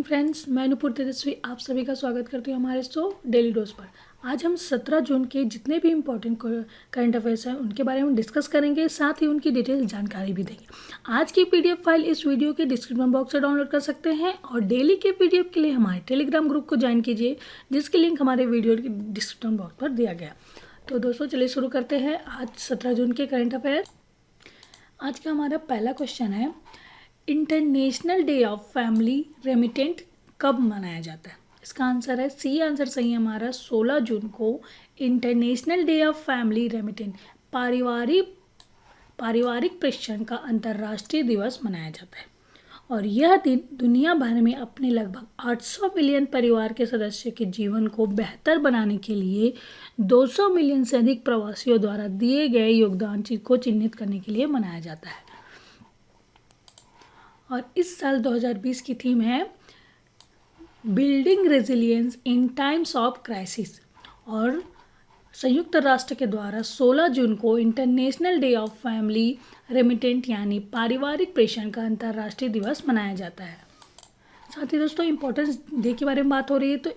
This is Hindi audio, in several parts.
मॉर्निंग फ्रेंड्स, मैं नुपुर तेजस्वी आप सभी का स्वागत करती हूँ हमारे शो डेली डोज पर। आज हम 17 जून के जितने भी इम्पोर्टेंट करंट अफेयर्स हैं उनके बारे में डिस्कस करेंगे, साथ ही उनकी डिटेल जानकारी भी देंगे। आज की पीडीएफ फाइल इस वीडियो के डिस्क्रिप्शन बॉक्स से डाउनलोड कर सकते हैं और डेली के पीडीएफ के लिए हमारे टेलीग्राम ग्रुप को ज्वाइन कीजिए, जिसकी लिंक हमारे वीडियो के डिस्क्रिप्शन बॉक्स पर दिया गया। तो दोस्तों चलिए शुरू करते हैं आज 17 जून के करंट अफेयर। आज का हमारा पहला क्वेश्चन है, international day of family remittent कब मनाया जाता है? इसका आंसर है सी आंसर सही है हमारा 16 जून को international day of family remittent पारिवारिक प्रेषण का अंतर्राष्ट्रीय दिवस मनाया जाता है। और यह दिन दुनिया भर में अपने लगभग 800 मिलियन परिवार के सदस्य के जीवन को बेहतर बनाने के लिए 200 मिलियन से अधिक प्रवासियों द्वारा दिए गए योगदान को चिन्हित करने के लिए मनाया जाता है। और इस साल 2020 की थीम है building resilience in times of crisis. और संयुक्त राष्ट्र के द्वारा 16 जून को international day of family remittent यानी पारिवारिक प्रेषण का अंतर्राष्ट्रीय दिवस मनाया जाता है। साथ ही दोस्तों इम्पोर्टेंस डे के बारे में बात हो रही है तो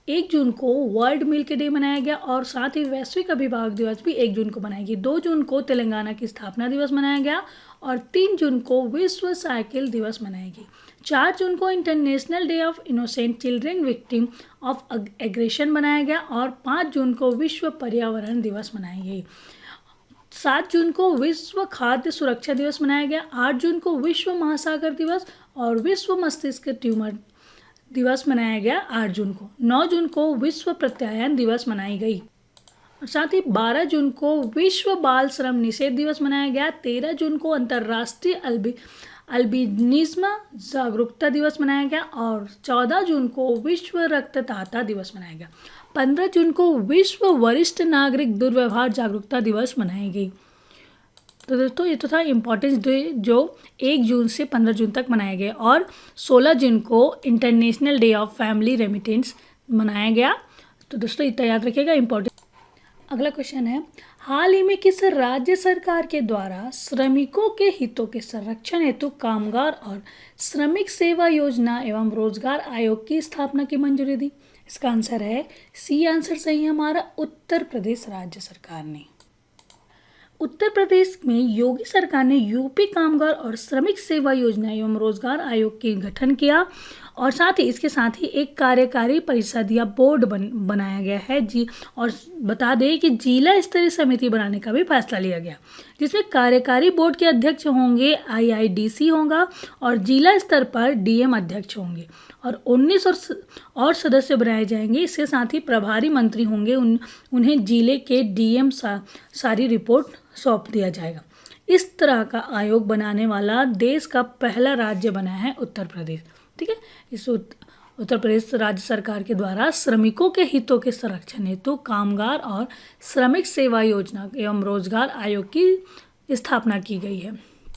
एक जून को वर्ल्ड मिल्क डे मनाया गया और साथ ही वैश्विक अभिभावक दिवस भी 1 जून को मनाएगी। 2 जून को तेलंगाना की स्थापना दिवस मनाया गया और 3 जून को विश्व साइकिल दिवस मनाएगी। 4 जून को international day of innocent children victim of aggression मनाया गया और 5 जून को विश्व पर्यावरण दिवस मनाई गई। 7 जून को विश्व खाद्य सुरक्षा दिवस मनाया गया। 8 जून को विश्व महासागर दिवस और विश्व मस्तिष्क ट्यूमर दिवस मनाया गया 8 जून को। 9 जून को विश्व प्रत्यायन दिवस मनाई गई और साथ ही 12 जून को विश्व बाल श्रम निषेध दिवस मनाया गया। 13 जून को अंतर्राष्ट्रीय अल्बिनिज्म जागरूकता दिवस मनाया गया और 14 जून को विश्व रक्तदाता दिवस मनाया गया। 15 जून को विश्व वरिष्ठ नागरिक दुर्व्यवहार जागरूकता दिवस मनाई गई। तो दोस्तों ये तो था इम्पोर्टेंस डे जो 1 जून से 15 जून तक मनाए गए और 16 जून को international day of family remittance मनाया गया। तो दोस्तों इतना याद रखिएगा इम्पोर्टेंट। अगला क्वेश्चन है, हाल ही में किस राज्य सरकार के द्वारा श्रमिकों के हितों के संरक्षण हेतु कामगार और श्रमिक सेवा योजना एवं रोजगार आयोग की स्थापना की मंजूरी दी? इसका आंसर है सी आंसर सही है हमारा उत्तर प्रदेश राज्य सरकार ने। उत्तर प्रदेश में योगी सरकार ने यूपी कामगार और श्रमिक सेवा योजना एवं रोजगार आयोग के गठन किया और साथ ही इसके साथ ही एक कार्यकारी परिषद या बोर्ड बनाया गया है जी। और बता दें कि जिला स्तरीय समिति बनाने का भी फैसला लिया गया, जिसमें कार्यकारी बोर्ड के अध्यक्ष होंगे आईआईडीसी होगा और जिला स्तर पर डीएम अध्यक्ष होंगे और 19 और सदस्य बनाए जाएंगे। इसके साथ ही प्रभारी मंत्री होंगे, उन्हें जिले के डीएम सारी रिपोर्ट सौंप दिया जाएगा। इस तरह का आयोग बनाने वाला देश का पहला राज्य बना है उत्तर प्रदेश। ठीक है, इस उत्तर प्रदेश राज्य सरकार के द्वारा श्रमिकों के हितों के संरक्षण हेतु कामगार और श्रमिक सेवा योजना एवं रोजगार आयोग की स्थापना की गई है।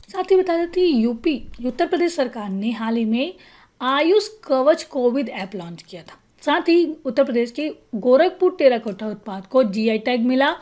साथ ही बता देती यूपी उत्तर प्रदेश सरकार ने हाल ही में आयुष कवच कोविड ऐप लॉन्च किया था। साथ ही उत्तर प्रदेश के गोरखपुर टेराकोटा उत्पाद को जीआई टैग मिला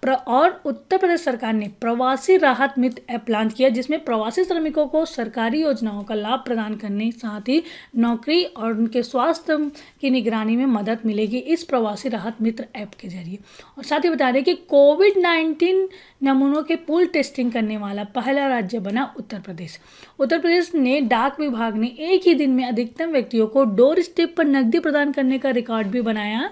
और उत्तर प्रदेश सरकार ने प्रवासी राहत मित्र ऐप लॉन्च किया, जिसमें प्रवासी श्रमिकों को सरकारी योजनाओं का लाभ प्रदान करने साथ ही नौकरी और उनके स्वास्थ्य की निगरानी में मदद मिलेगी इस प्रवासी राहत मित्र ऐप के जरिए। और साथ ही बता दें कि कोविड-19 नमूनों के पूल टेस्टिंग करने वाला पहला राज्य बना उत्तर प्रदेश। उत्तर प्रदेश ने डाक विभाग ने एक ही दिन में अधिकतम व्यक्तियों को डोर स्टेप पर नकदी प्रदान करने का रिकॉर्ड भी बनाया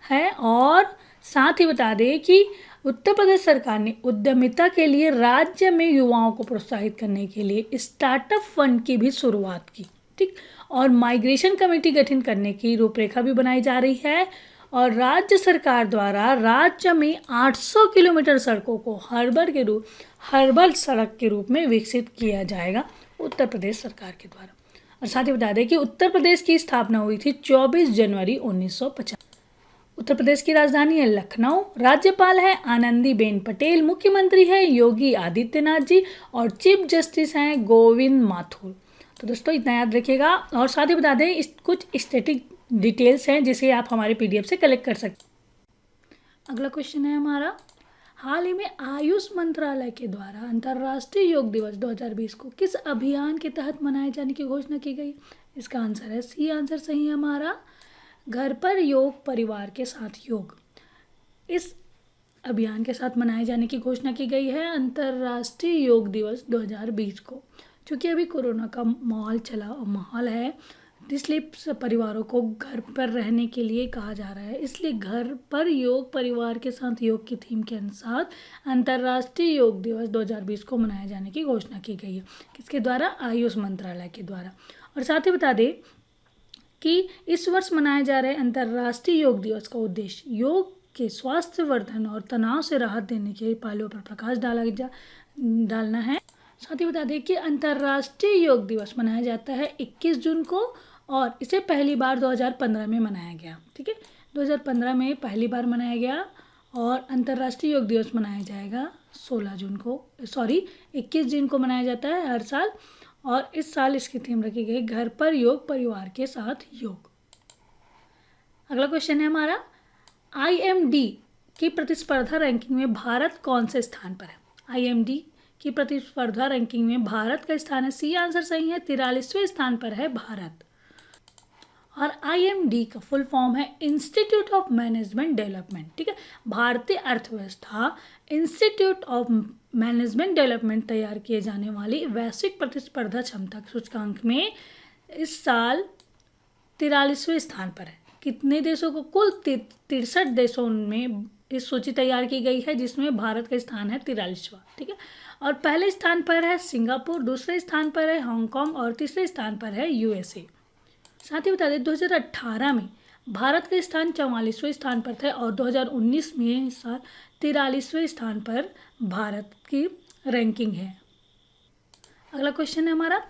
है। और साथ ही बता दें कि उत्तर प्रदेश सरकार ने उद्यमिता के लिए राज्य में युवाओं को प्रोत्साहित करने के लिए स्टार्टअप फंड की भी शुरुआत की। ठीक, और माइग्रेशन कमेटी गठन करने की रूपरेखा भी बनाई जा रही है और राज्य सरकार द्वारा राज्य में 800 किलोमीटर सड़कों को हर्बल सड़क के रूप में विकसित किया जाएगा उत्तर प्रदेश सरकार के द्वारा। और साथ ही बता दें कि उत्तर प्रदेश की स्थापना हुई थी 24 जनवरी 1950। उत्तर प्रदेश की राजधानी है लखनऊ। राज्यपाल है आनंदीबेन पटेल। मुख्यमंत्री है योगी आदित्यनाथ जी और चीफ जस्टिस हैं गोविंद माथुर। तो दोस्तों इतना याद रखिएगा और साथ ही बता दें कुछ स्टैटिक डिटेल्स हैं जिसे आप हमारे पीडीएफ से कलेक्ट कर सकते हैं। अगला क्वेश्चन है हमारा, हाल ही में आयुष मंत्रालय के द्वारा अंतर्राष्ट्रीय योग दिवस 2020 को किस अभियान के तहत मनाए जाने की घोषणा की गई? इसका आंसर है सी आंसर सही है हमारा। घर पर योग, परिवार के साथ योग, इस अभियान के साथ मनाए जाने की घोषणा की गई है अंतर्राष्ट्रीय योग दिवस 2020 को। क्योंकि अभी कोरोना का माहौल है, इसलिए परिवारों को घर पर रहने के लिए कहा जा रहा है, इसलिए घर पर योग, परिवार के साथ योग की थीम के अनुसार अंतर्राष्ट्रीय योग दिवस 2020 को मनाए जाने की घोषणा की गई है। किसके द्वारा? आयुष मंत्रालय के द्वारा। और साथ ही बता दें कि इस वर्ष मनाए जा रहे अंतर्राष्ट्रीय योग दिवस का उद्देश्य योग के स्वास्थ्य वर्धन और तनाव से राहत देने के पहलुओं पर प्रकाश डालना है। साथ ही बता दें कि अंतर्राष्ट्रीय योग दिवस मनाया जाता है 21 जून को और इसे पहली बार 2015 में मनाया गया। ठीक है, 2015 में पहली बार मनाया गया और अंतर्राष्ट्रीय योग दिवस मनाया जाएगा 21 जून को मनाया जाता है हर साल। और इस साल इसकी थीम रखी गई घर पर योग, परिवार के साथ योग। अगला क्वेश्चन है हमारा, IMD की प्रतिस्पर्धा रैंकिंग में भारत कौन से स्थान पर है? IMD की प्रतिस्पर्धा रैंकिंग में भारत का स्थान है, सी आंसर सही है, 43वें स्थान पर है भारत। और IMD का फुल फॉर्म है इंस्टीट्यूट ऑफ मैनेजमेंट डेवलपमेंट। ठीक है, भारतीय अर्थव्यवस्था इंस्टीट्यूट ऑफ मैनेजमेंट डेवलपमेंट तैयार किए जाने वाली वैश्विक प्रतिस्पर्धा क्षमता सूचकांक में इस साल 43वें स्थान पर है। कितने देशों को? कुल 63 देशों में इस सूची तैयार की गई है, जिसमें भारत का स्थान है 43वां। ठीक है, और पहले स्थान पर है सिंगापुर, दूसरे स्थान पर है हांगकांग और तीसरे स्थान पर है USA। साथ ही बता दें 2018 में भारत का स्थान 44वें स्थान पर था और 2019 में इस साल 43वें स्थान पर भारत की रैंकिंग है। अगला क्वेश्चन है हमारा,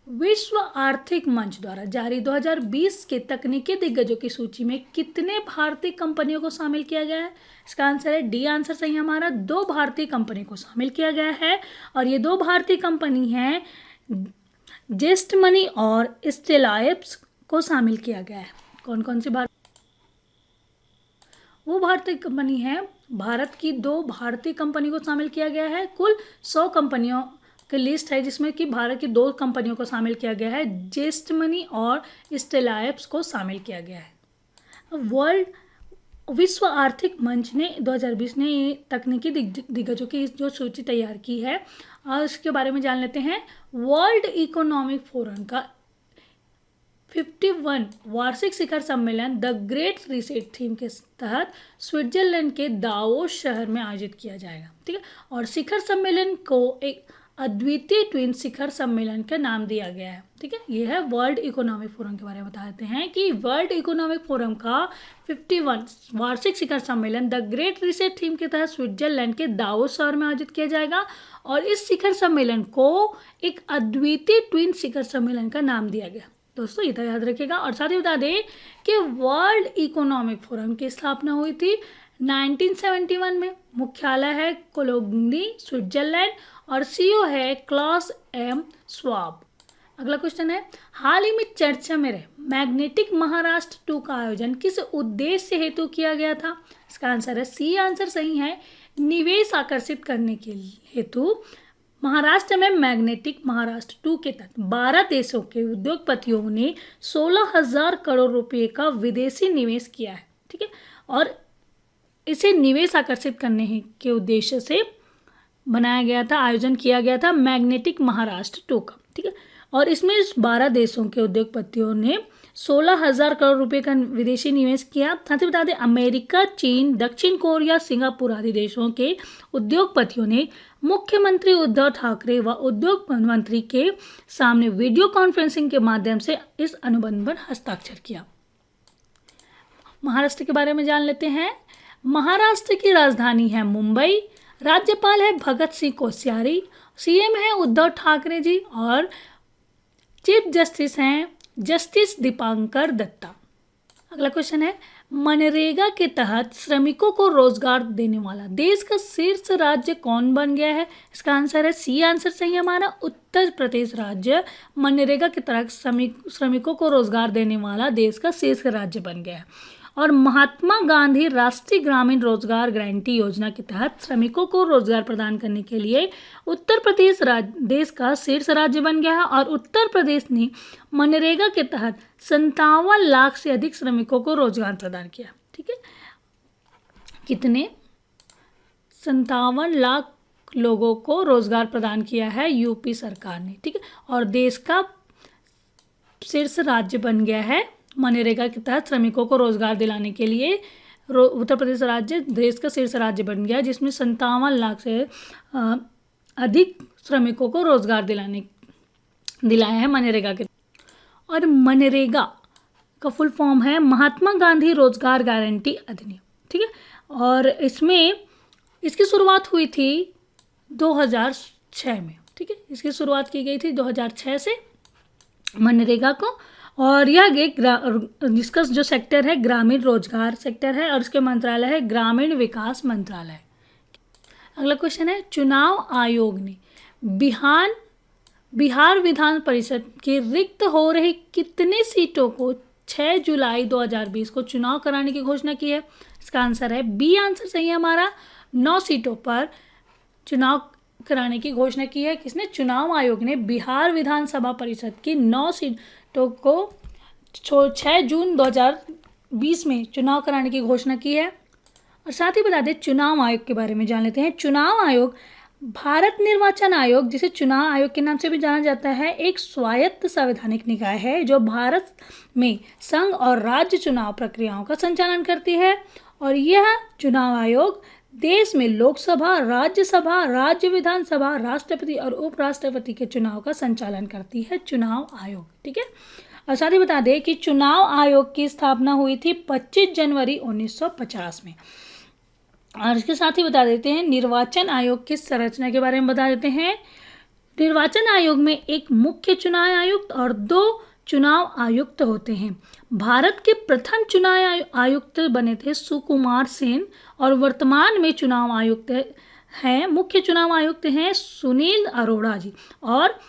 विश्व आर्थिक मंच द्वारा जारी 2020 के तकनीकी दिग्गजों की सूची में कितने भारतीय कंपनियों को शामिल किया गया है? इसका आंसर है डी आंसर सही है हमारा, 2 भारतीय कंपनी को शामिल किया गया है। और ये 2 भारतीय कंपनी हैं, जेस्ट मनी और स्टेलाइप्स को शामिल किया गया है। कौन कौन सी वो भारतीय कंपनी है, भारत की 2 भारतीय कंपनी को शामिल किया गया है। कुल 100 कंपनियों की लिस्ट है, जिसमें कि भारत की 2 कंपनियों को शामिल किया गया है, जेस्ट मनी और स्टेलाइप्स को शामिल किया गया है। विश्व आर्थिक मंच ने 2020 ने तकनीकी दिग्गजों की जो सूची तैयार की है और इसके बारे में जान लेते हैं। वर्ल्ड इकोनॉमिक फोरम का 51 वार्षिक शिखर सम्मेलन द ग्रेट रीसेट थीम के तहत स्विट्जरलैंड के दावोस शहर में आयोजित किया जाएगा। ठीक है, और शिखर सम्मेलन को एक अद्वितीय ट्विन शिखर सम्मेलन का नाम दिया गया है। ठीक है, यह है वर्ल्ड इकोनॉमिक फोरम के बारे में बता देते हैं कि वर्ल्ड इकोनॉमिक फोरम का 51 वार्षिक शिखर सम्मेलन द ग्रेट रीसेट थीम के तहत स्विट्जरलैंड के दावोस शहर में आयोजित किया जाएगा और इस शिखर सम्मेलन को एक अद्वितीय ट्विन शिखर सम्मेलन का नाम दिया गया। दोस्तों ये तो याद रखिएगा। और साथ ही बता दें कि वर्ल्ड इकोनॉमिक फोरम की स्थापना हुई थी 1971 में। मुख्यालय है कोलोनी, स्विट्जरलैंड और CEO है क्लास M श्वाब। अगला क्वेश्चन है, हाल ही में चर्चा में रहे मैग्नेटिक महाराष्ट्र 2 का आयोजन किस उद्देश्य हेतु किया गया था? इसका आंसर है सी आंसर सही है, निवेश आकर्षित करने के हेतु महाराष्ट्र में मैग्नेटिक महाराष्ट्र 2 के तहत 12 देशों के उद्योगपतियों ने 16,000 करोड़ रुपए का विदेशी निवेश किया है। ठीक है, और इसे निवेश आकर्षित करने के उद्देश्य से बनाया गया था, आयोजन किया गया था मैग्नेटिक महाराष्ट्र 2 का। ठीक है, और इसमें 12 देशों के उद्योगपतियों ने 16,000 करोड़ रुपए का विदेशी निवेश किया। साथ ही बता दें अमेरिका, चीन, दक्षिण कोरिया, सिंगापुर आदि देशों के उद्योगपतियों ने मुख्यमंत्री उद्धव ठाकरे व उद्योग मंत्री के सामने वीडियो कॉन्फ्रेंसिंग के माध्यम से इस अनुबंध पर हस्ताक्षर किया। महाराष्ट्र के बारे में जान लेते हैं। महाराष्ट्र की राजधानी है मुंबई, राज्यपाल है भगत सिंह कोश्यारी, CM है उद्धव ठाकरे जी और चीफ जस्टिस हैं जस्टिस दीपांकर दत्ता। अगला क्वेश्चन है, मनरेगा के तहत श्रमिकों को रोजगार देने वाला देश का शीर्ष राज्य कौन बन गया है? इसका आंसर है सी आंसर सही है हमारा, उत्तर प्रदेश राज्य मनरेगा के तहत श्रमिकों को रोजगार देने वाला देश का शीर्ष राज्य बन गया है। और महात्मा गांधी राष्ट्रीय ग्रामीण रोजगार गारंटी योजना के तहत श्रमिकों को रोजगार प्रदान करने के लिए उत्तर प्रदेश देश का शीर्ष राज्य बन गया है और उत्तर प्रदेश ने मनरेगा के तहत 57 लाख से अधिक श्रमिकों को रोजगार प्रदान किया। ठीक है, कितने? 57 लाख लोगों को रोजगार प्रदान किया है यूपी सरकार ने। ठीक है, और देश का शीर्ष राज्य बन गया है मनरेगा के तहत श्रमिकों को रोजगार दिलाने के लिए। उत्तर प्रदेश राज्य देश का शीर्ष राज्य बन गया जिसमें 57 लाख से अधिक श्रमिकों को रोजगार दिलाया है मनरेगा के। और मनरेगा का फुल फॉर्म है महात्मा गांधी रोजगार गारंटी अधिनियम। ठीक है, और इसकी शुरुआत हुई थी 2006 में। ठीक है, इसकी शुरुआत की गई थी 2006 से मनरेगा को। और यह जिसका जो सेक्टर है ग्रामीण रोजगार सेक्टर है और इसके मंत्रालय है ग्रामीण विकास मंत्रालय। अगला क्वेश्चन है, चुनाव आयोग ने बिहार विधान परिषद की रिक्त हो रही कितने सीटों को 6 जुलाई 2020 को चुनाव कराने की घोषणा की है? इसका आंसर है बी आंसर सही है हमारा। 9 सीटों पर चुनाव कराने की घोषणा की है। किसने? चुनाव आयोग ने बिहार विधानसभा परिषद की 9 सीटों को 6 जून 2020 में चुनाव कराने की घोषणा की है। और साथ ही बता दें चुनाव आयोग के बारे में जान लेते हैं। चुनाव आयोग भारत निर्वाचन आयोग, जिसे चुनाव आयोग के नाम से भी जाना जाता है, एक स्वायत्त संवैधानिक निकाय है जो भारत में संघ और राज्य चुनाव प्रक्रियाओं का संचालन करती है। और यह चुनाव आयोग देश में लोकसभा, राज्यसभा, राज्य विधानसभा, राष्ट्रपति और उपराष्ट्रपति के चुनाव का संचालन करती है चुनाव आयोग। ठीक है, और साथ ही बता दें कि चुनाव आयोग की स्थापना हुई थी 25 जनवरी 1950 में। और इसके साथ ही बता देते हैं निर्वाचन आयोग की संरचना के बारे में बता देते हैं। निर्वाचन आयोग में एक मुख्य चुनाव आयुक्त और 2 चुनाव आयुक्त होते हैं। भारत के प्रथम चुनाव आयुक्त बने थे सुकुमार सेन और वर्तमान में चुनाव आयुक्त हैं, मुख्य चुनाव आयुक्त हैं सुनील अरोड़ा जी, और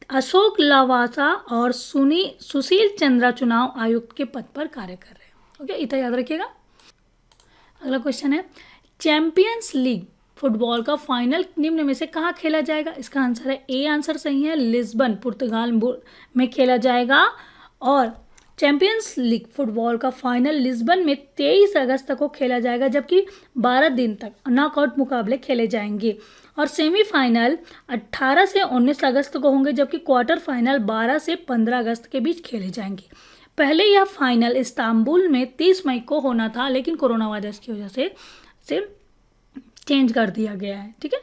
अशोक लवासा और सुशील चंद्रा चुनाव आयुक्त के पद पर कार्य कर रहे हैं। ओके, इतना याद रखिएगा। अगला क्वेश्चन है, चैंपियंस लीग फुटबॉल का फाइनल निम्न में से कहाँ खेला जाएगा? इसका आंसर है ए आंसर सही है, लिस्बन पुर्तगाल में खेला जाएगा। और चैंपियंस लीग फुटबॉल का फाइनल लिस्बन में 23 अगस्त को खेला जाएगा, जबकि 12 दिन तक नॉकआउट मुकाबले खेले जाएंगे। और सेमीफाइनल 18 से 19 अगस्त को होंगे, जबकि क्वार्टर फाइनल 12 से 15 अगस्त के बीच खेले जाएंगे। पहले यह फाइनल इस्तांबुल में 30 मई को होना था, लेकिन कोरोना वायरस की वजह से चेंज कर दिया गया है। ठीक है,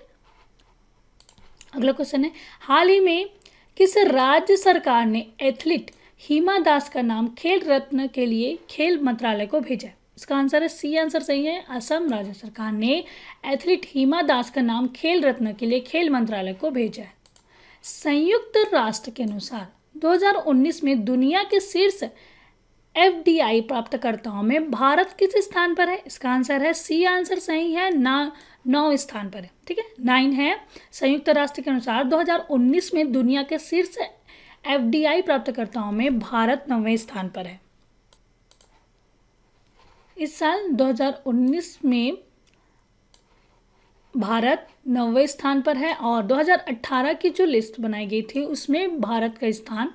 अगला क्वेश्चन है, हाल ही में किस राज्य सरकार ने एथलीट हिमा दास का नाम खेल रत्न के लिए खेल मंत्रालय को भेजा? इसका आंसर है सी आंसर सही है, असम राज्य सरकार ने एथलीट हिमा दास का नाम खेल रत्न के लिए खेल मंत्रालय को भेजा है। संयुक्त राष्ट्र के अनुसार 2019 में दुनिया के शीर्ष FDI प्राप्तकर्ताओं में भारत किस स्थान पर है? इसका आंसर है सी आंसर सही है, 9 स्थान पर है। ठीक है, 9 है। संयुक्त राष्ट्र के अनुसार 2019 में दुनिया के शीर्ष FDI प्राप्तकर्ताओं में भारत 9वें स्थान पर है। इस साल 2019 में भारत 9वें स्थान पर है और 2018 की जो लिस्ट बनाई गई थी उसमें भारत का स्थान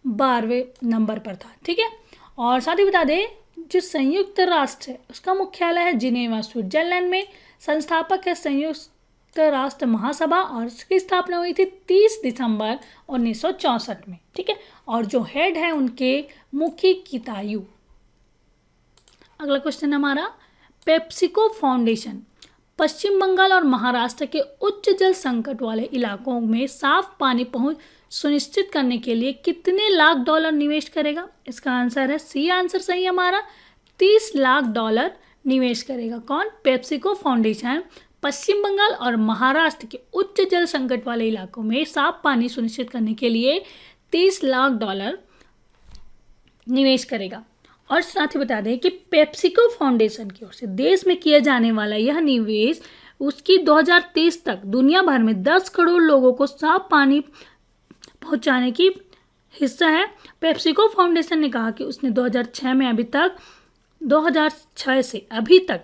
12वें नंबर पर था। ठीक है, और साथ ही बता दें जो संयुक्त राष्ट्र है उसका मुख्यालय है जिनेवा स्विट्जरलैंड में। संस्थापक है संयुक्त राष्ट्र महासभा और इसकी स्थापना हुई थी 30 दिसंबर 1964 में। ठीक है, और जो हेड है उनके मुखी कितायु। अगला क्वेश्चन हमारा, पेप्सिको फाउंडेशन पश्चिम बंगाल और महाराष्ट्र के उच्च जल संकट वाले इलाकों में साफ पानी पहुंच सुनिश्चित करने के लिए कितने लाख डॉलर निवेश करेगा? इसका आंसर है सी आंसर सही है हमारा, 30 लाख डॉलर निवेश करेगा। कौन? पेप्सिको फाउंडेशन पश्चिम बंगाल और महाराष्ट्र के उच्च जल संकट वाले इलाकों में साफ पानी सुनिश्चित करने के लिए 30 लाख डॉलर निवेश करेगा। और साथ ही बता दें कि पेप्सिको फाउंडेशन की ओर से देश में किया जाने वाला यह निवेश उसकी 2030 तक दुनिया भर में 10 करोड़ लोगों को साफ पानी पहुंचाने की हिस्सा है। पेप्सिको फाउंडेशन ने कहा कि उसने 2006 में 2006 से अभी तक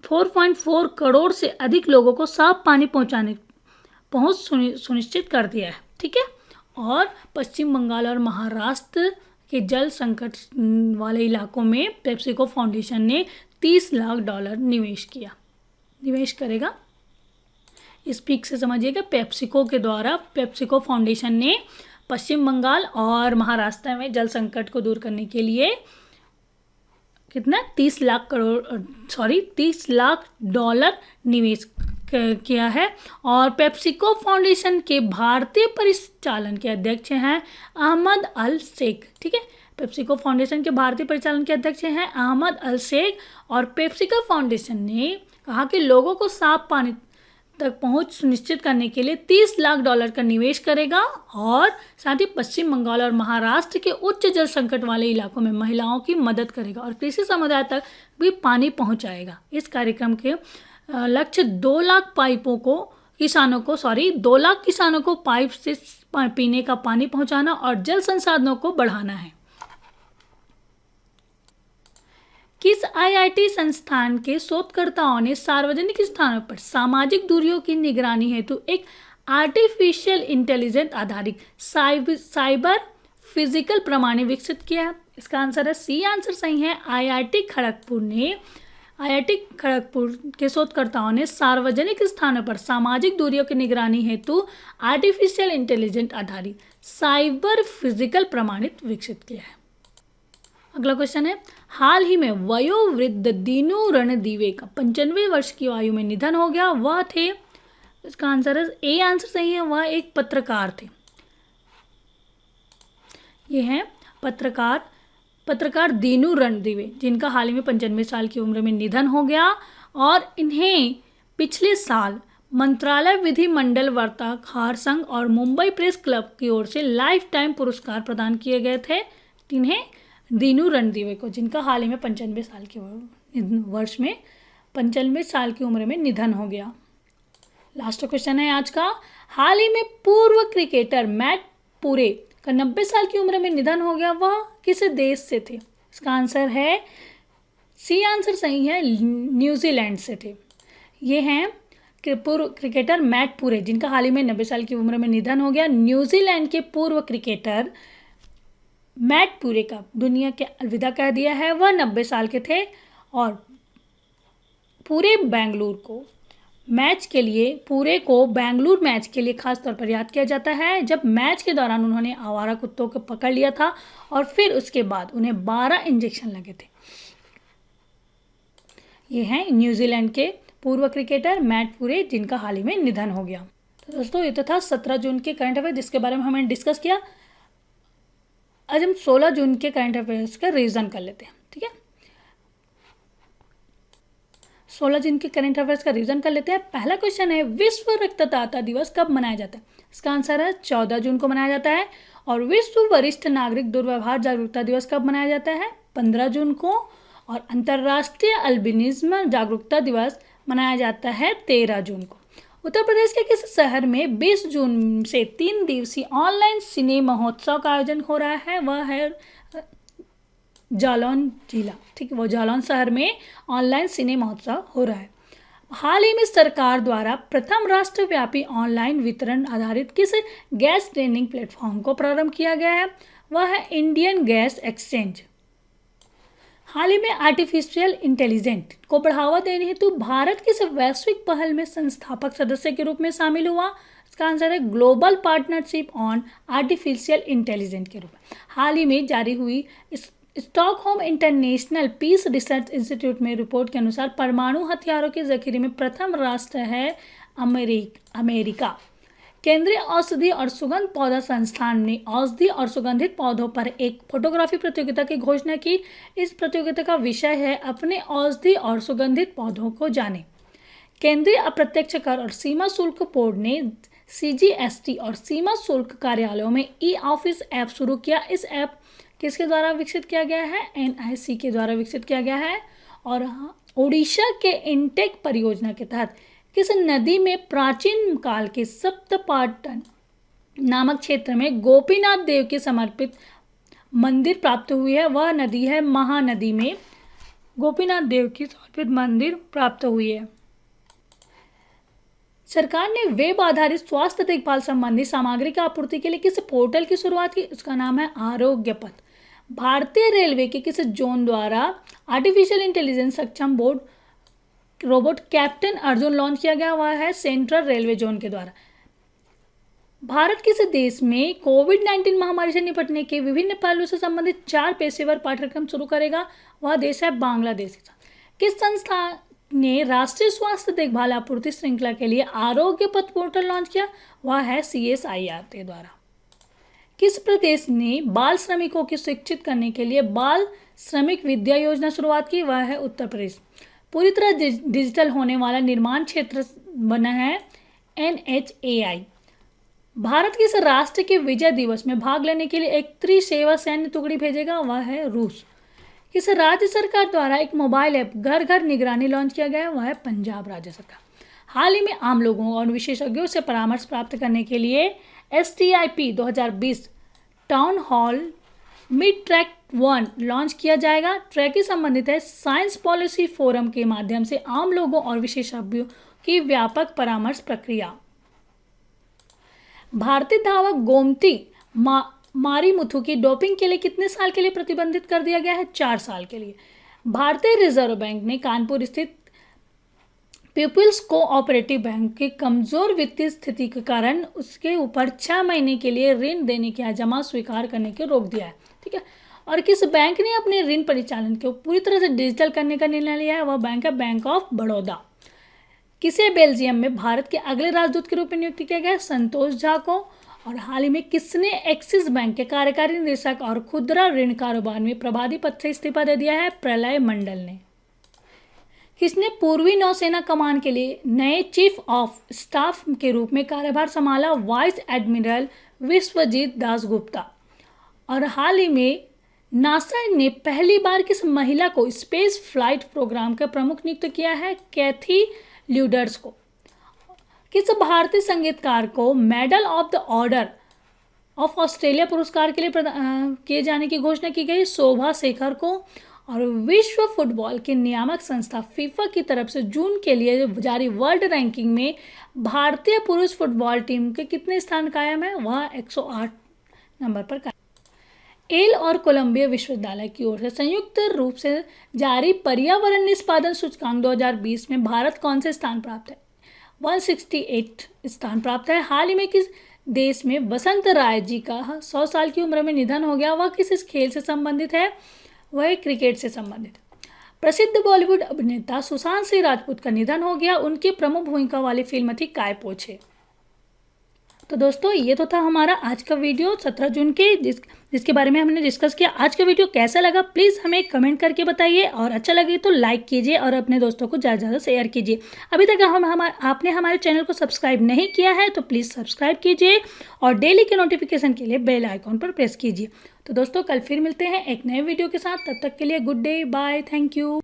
4.4 करोड़ से अधिक लोगों को साफ पानी पहुंच सुनिश्चित कर दिया है। ठीक है। और पश्चिम बंगाल और महाराष्ट्र के जल संकट वाले इलाकों में पेप्सिको फाउंडेशन ने $30 लाख निवेश करेगा। इस पीक से समझिएगा, पेप्सिको के द्वारा पेप्सिको फाउंडेशन ने पश्चिम बंगाल और महाराष्ट्र में जल संकट को दूर करने के लिए कितना $30 लाख निवेश किया है। और पेप्सिको फाउंडेशन के भारतीय परिचालन के अध्यक्ष हैं अहमद अल शेख। ठीक है। पेप्सिको फाउंडेशन के भारतीय परिचालन के अध्यक्ष हैं अहमद अल शेख। और पेप्सिको फाउंडेशन ने कहा कि लोगों को साफ पानी तक पहुंच सुनिश्चित करने के लिए $30 लाख का निवेश करेगा और साथ ही पश्चिम बंगाल और महाराष्ट्र के उच्च जल संकट वाले इलाकों में महिलाओं की मदद करेगा और कृषि समुदाय तक भी पानी पहुंचाएगा। इस कार्यक्रम के लक्ष्य 2 लाख किसानों को पाइप से पीने का पानी पहुंचाना और जल संसाधनों को बढ़ाना है। किस आईआईटी संस्थान के शोधकर्ताओं ने सार्वजनिक स्थानों पर सामाजिक दूरियों की निगरानी हेतु एक आर्टिफिशियल इंटेलिजेंस आधारित साइबर फिजिकल प्रणाली विकसित किया है? इसका आंसर है सी। आंसर सही है। आईआईटी खड़गपुर के शोधकर्ताओं ने सार्वजनिक स्थानों पर सामाजिक दूरियों की निगरानी हेतु आर्टिफिशियल इंटेलिजेंस आधारित साइबर फिजिकल प्रणाली विकसित किया है। अगला क्वेश्चन है, हाल ही में वयोवृद्ध दीनू रणदीवे का 95 वर्ष की आयु में निधन हो गया। वह थे, इसका आंसर है ए। आंसर सही है। वह एक पत्रकार थे। ये हैं पत्रकार दीनू रणदीवे, जिनका हाल ही में 95 साल की उम्र में निधन हो गया और इन्हें पिछले साल मंत्रालय विधि मंडल वार्ताकार संघ और मुंबई प्रेस क्लब की ओर से लाइफ टाइम पुरस्कार प्रदान किए गए थे। इन्हें दीनू रणदीवे को, जिनका हाल ही में 95 साल की उम्र में निधन हो गया। लास्ट क्वेश्चन है आज का, हाल ही में पूर्व क्रिकेटर मैट पुरे का 90 साल की उम्र में निधन हो गया। वह किस देश से थे? इसका आंसर है सी। आंसर सही है। न्यूजीलैंड से थे। ये हैं पूर्व क्रिकेटर मैट पुरे, जिनका हाल ही में 90 साल की उम्र में निधन हो गया। न्यूजीलैंड के पूर्व क्रिकेटर मैट पुरे का दुनिया के अलविदा कह दिया है। वह 90 साल के थे और पूरे बेंगलुरु मैच के लिए खास तौर पर याद किया जाता है, जब मैच के दौरान उन्होंने आवारा कुत्तों को पकड़ लिया था और फिर उसके बाद उन्हें 12 इंजेक्शन लगे थे। ये हैं न्यूजीलैंड के पूर्व क्रिकेटर मैट पुरे, जिनका हाल ही में निधन हो गया। तो दोस्तों, ये तो था 17 जून के करंट अफेयर, जिसके बारे में हमने डिस्कस किया। आज हम 16 जून के करंट अफेयर्स का रिवीजन कर लेते हैं। ठीक है, 16 जून के करंट अफेयर्स का रिवीजन कर लेते हैं। पहला क्वेश्चन है, विश्व रक्तदाता दिवस कब मनाया जाता है? इसका आंसर है 14 जून को मनाया जाता है। और विश्व वरिष्ठ नागरिक दुर्व्यवहार जागरूकता दिवस कब मनाया जाता है? 15 जून को। और अंतर्राष्ट्रीय अल्बिनिज्म जागरूकता दिवस मनाया जाता है 13 जून को। उत्तर प्रदेश के किस शहर में 20 जून से 3 दिवसीय ऑनलाइन सिने महोत्सव का आयोजन हो रहा है? वह है जालौन जिला। ठीक है, वो जालौन शहर में ऑनलाइन सिने महोत्सव हो रहा है। हाल ही में सरकार द्वारा प्रथम राष्ट्रव्यापी ऑनलाइन वितरण आधारित किस गैस ट्रेडिंग प्लेटफॉर्म को प्रारंभ किया गया है? वह है इंडियन गैस एक्सचेंज। हाल ही में आर्टिफिशियल इंटेलिजेंस को बढ़ावा देने हेतु भारत किस वैश्विक पहल में संस्थापक सदस्य के रूप में शामिल हुआ? इसका आंसर है global partnership on artificial intelligence के रूप में। हाल ही में जारी हुई Stockholm International Peace Research Institute में रिपोर्ट के अनुसार परमाणु हथियारों के जखीरे में प्रथम राष्ट्र है अमेरिका। केंद्रीय औषधि और सुगंध पौधा संस्थान ने औषधि और सुगंधित पौधों पर एक फोटोग्राफी प्रतियोगिता की घोषणा की। इस प्रतियोगिता का विषय है अपने औषधि और सुगंधित पौधों को जानें। केंद्रीय अप्रत्यक्ष कर और सीमा शुल्क बोर्ड ने सीजीएसटी और सीमा शुल्क कार्यालयों में ई ऑफिस ऐप शुरू किया। इस ऐप किसके द्वारा विकसित किया गया है? एनआईसी के द्वारा विकसित किया गया है। और ओडिशा के इनटेक परियोजना के तहत किस नदी में प्राचीन काल के सप्तपाटन नामक क्षेत्र में गोपीनाथ देव के समर्पित मंदिर प्राप्त हुई है। वह नदी है महानदी में गोपीनाथ देव की समर्पित मंदिर प्राप्त हुई है। सरकार ने वेब आधारित स्वास्थ्य देखभाल संबंधी सामग्री की आपूर्ति के लिए किस पोर्टल की शुरुआत की? उसका नाम है आरोग्य पथ। भारतीय रेलवे के किस जोन द्वारा आर्टिफिशियल इंटेलिजेंस सक्षम board robot captain Arjun launch किया गया? हुआ है सेंट्रल रेलवे जोन के द्वारा। भारत किस देश में कोविड-19 महामारी से निपटने के विभिन्न पहलुओं से संबंधित 4 पेशेवर पाठ्यक्रम शुरू करेगा? वह देश है बांग्लादेश। किस संस्था ने राष्ट्रीय स्वास्थ्य देखभाल आपूर्ति श्रृंखला के लिए आरोग्य पथ पोर्टल लॉन्च किया? वह है CSIR के द्वारा। किस प्रदेश ने बाल श्रमिकों को शिक्षित करने के लिए बाल श्रमिक विद्या योजना शुरुआत की? वह है उत्तर प्रदेश। पूरी तरह डिजिटल होने वाला निर्माण क्षेत्र बना है NHAI। भारत किस राष्ट्र के विजय दिवस में भाग लेने के लिए एक त्रिसेवा सैन्य टुकड़ी भेजेगा? वह है रूस। किस राज्य सरकार द्वारा एक मोबाइल ऐप घर घर निगरानी लॉन्च किया गया है? वह है पंजाब राज्य सरकार। हाल ही में आम लोगों और विशेषज्ञों से परामर्श प्राप्त करने के लिए STIP 2020 town hall mid track 1 launch किया जाएगा। ट्रैक ही संबंधित है साइंस पॉलिसी फोरम के माध्यम से आम लोगों और विशेषज्ञों की व्यापक परामर्श प्रक्रिया। भारतीय धावक गोमती मारीमुथु की डोपिंग के लिए कितने साल के लिए प्रतिबंधित कर दिया गया है? 4 साल के लिए। भारतीय रिजर्व बैंक ने कानपुर स्थित पीपुल्स कोऑपरेटिव बैंक की कमजोर वित्तीय स्थिति के कारण उसके ऊपर 6 महीने के लिए ऋण देने की जमा स्वीकार करने के रोक दिया है। ठीक है। और किस बैंक ने अपने ऋण परिचालन को पूरी तरह से डिजिटल करने का निर्णय लिया है? वह बैंक है बैंक ऑफ बड़ौदा। किसे बेल्जियम में भारत के अगले राजदूत के रूप में नियुक्त किया गया? संतोष झा को। और हाल ही में किसने एक्सिस बैंक के कार्यकारी निदेशक और खुदरा ऋण कारोबार में प्रभारी पद से इस्तीफा दे दिया है? प्रलय मंडल ने। किसने पूर्वी नौसेना कमान के लिए नए चीफ ऑफ स्टाफ के रूप में कार्यभार संभाला? Vice admiral Vishwajit Dasgupta. और हाल ही में नासा ने पहली बार किस महिला को स्पेस फ्लाइट प्रोग्राम का प्रमुख नियुक्त किया है? कैथी ल्यूडर्स को। किस भारतीय संगीतकार को medal of the order of Australia पुरस्कार के लिए किए जाने की घोषणा की गई? शोभा शेखर को। और विश्व फुटबॉल की नियामक संस्था फीफा की तरफ से जून के लिए जारी वर्ल्ड रैंकिंग में भारतीय पुरुष फुटबॉल टीम के कितने स्थान कायम है? वह 108 नंबर पर कायम। येल और कोलंबिया विश्वविद्यालय की ओर से संयुक्त रूप से जारी पर्यावरण निष्पादन सूचकांक 2020 में भारत कौन से स्थान प्राप्त है? 168 स्थान प्राप्त है। हाल ही में किस देश में वसंत राय जी का 100 साल की उम्र में निधन हो गया? वह किस खेल से संबंधित है? वह क्रिकेट से संबंधित। प्रसिद्ध बॉलीवुड अभिनेता सुशांत सिंह राजपूत का निधन हो गया। उनकी प्रमुख भूमिका वाली फिल्म थी काय पोछे। तो दोस्तों ये तो था हमारा आज का वीडियो 17 जून के जिसके बारे में हमने डिस्कस किया। आज का वीडियो कैसा लगा प्लीज़ हमें कमेंट करके बताइए और अच्छा लगे तो लाइक कीजिए और अपने दोस्तों को ज़्यादा से ज़्यादा शेयर कीजिए। अभी तक आपने हमारे चैनल को सब्सक्राइब नहीं किया है तो प्लीज़ सब्सक्राइब कीजिए और डेली के नोटिफिकेशन के लिए बेल आइकॉन पर प्रेस कीजिए। तो दोस्तों कल फिर मिलते हैं एक नए वीडियो के साथ। तब तक के लिए good day, bye, thank you.